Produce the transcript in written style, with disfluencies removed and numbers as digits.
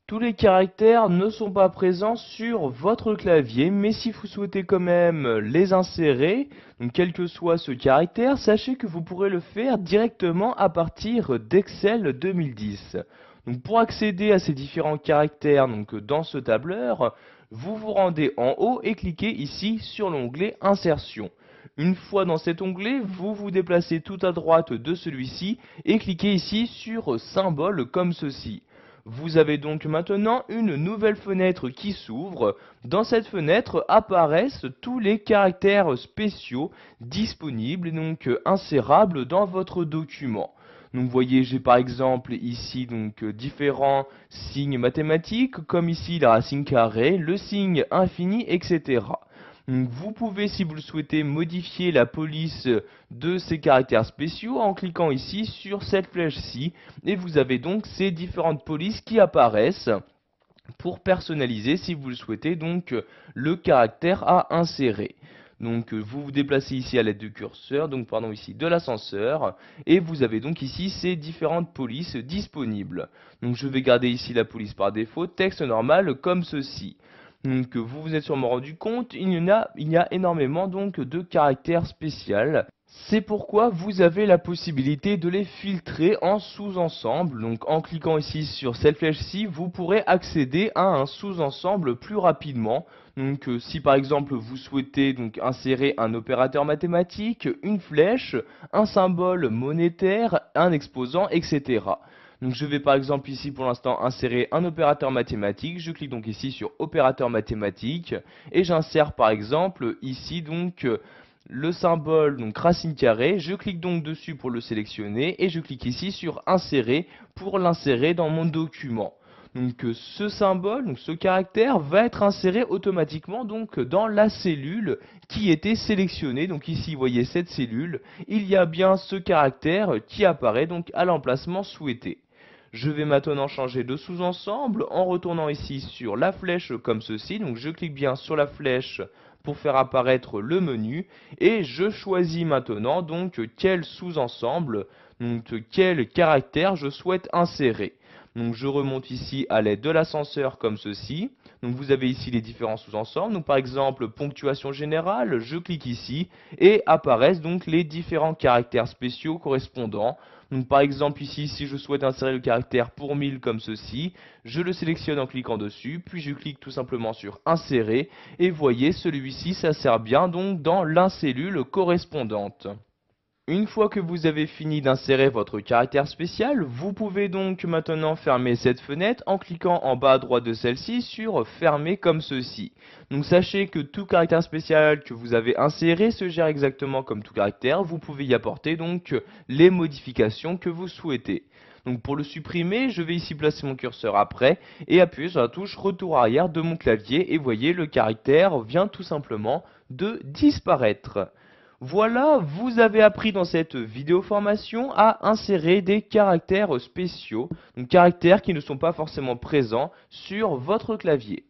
Tous les caractères ne sont pas présents sur votre clavier, mais si vous souhaitez quand même les insérer, donc quel que soit ce caractère, sachez que vous pourrez le faire directement à partir d'Excel 2010. Donc pour accéder à ces différents caractères dans ce tableur, vous vous rendez en haut et cliquez ici sur l'onglet Insertion. Une fois dans cet onglet, vous vous déplacez tout à droite de celui-ci et cliquez ici sur Symbole comme ceci. Vous avez donc maintenant une nouvelle fenêtre qui s'ouvre. Dans cette fenêtre apparaissent tous les caractères spéciaux disponibles et insérables dans votre document. Donc vous voyez, j'ai par exemple ici différents signes mathématiques, comme ici la racine carrée, le signe infini, etc. Vous pouvez, si vous le souhaitez, modifier la police de ces caractères spéciaux en cliquant ici sur cette flèche-ci. Et vous avez donc ces différentes polices qui apparaissent pour personnaliser, si vous le souhaitez, le caractère à insérer. Vous vous déplacez ici à l'aide du curseur, ici de l'ascenseur, et vous avez donc ici ces différentes polices disponibles. Donc je vais garder ici la police par défaut, texte normal comme ceci. Vous vous êtes sûrement rendu compte, il y a énormément de caractères spéciaux. C'est pourquoi vous avez la possibilité de les filtrer en sous-ensemble. Donc en cliquant ici sur cette flèche-ci, vous pourrez accéder à un sous-ensemble plus rapidement. Si par exemple vous souhaitez insérer un opérateur mathématique, une flèche, un symbole monétaire, un exposant, etc. Donc je vais par exemple ici pour l'instant insérer un opérateur mathématique. Je clique donc ici sur opérateur mathématique et j'insère par exemple ici le symbole racine carrée. Je clique donc dessus pour le sélectionner et je clique ici sur insérer pour l'insérer dans mon document. Ce symbole, ce caractère va être inséré automatiquement dans la cellule qui était sélectionnée. Donc ici vous voyez cette cellule, il y a bien ce caractère qui apparaît à l'emplacement souhaité. Je vais maintenant changer de sous-ensemble en retournant ici sur la flèche comme ceci. Donc je clique bien sur la flèche pour faire apparaître le menu et je choisis maintenant quel sous-ensemble, quel caractère je souhaite insérer. Donc je remonte ici à l'aide de l'ascenseur comme ceci. Donc vous avez ici les différents sous-ensembles. Donc par exemple ponctuation générale, je clique ici et apparaissent les différents caractères spéciaux correspondants. Donc par exemple ici, si je souhaite insérer le caractère pour 1000 comme ceci, je le sélectionne en cliquant dessus, puis je clique tout simplement sur insérer, et voyez, celui-ci s'insère bien dans la cellule correspondante. Une fois que vous avez fini d'insérer votre caractère spécial, vous pouvez donc maintenant fermer cette fenêtre en cliquant en bas à droite de celle-ci sur fermer comme ceci. Donc sachez que tout caractère spécial que vous avez inséré se gère exactement comme tout caractère. Vous pouvez y apporter les modifications que vous souhaitez. Donc pour le supprimer, je vais ici placer mon curseur après et appuyer sur la touche retour arrière de mon clavier et voyez le caractère vient tout simplement de disparaître. Voilà, vous avez appris dans cette vidéo formation à insérer des caractères spéciaux, donc caractères qui ne sont pas forcément présents sur votre clavier.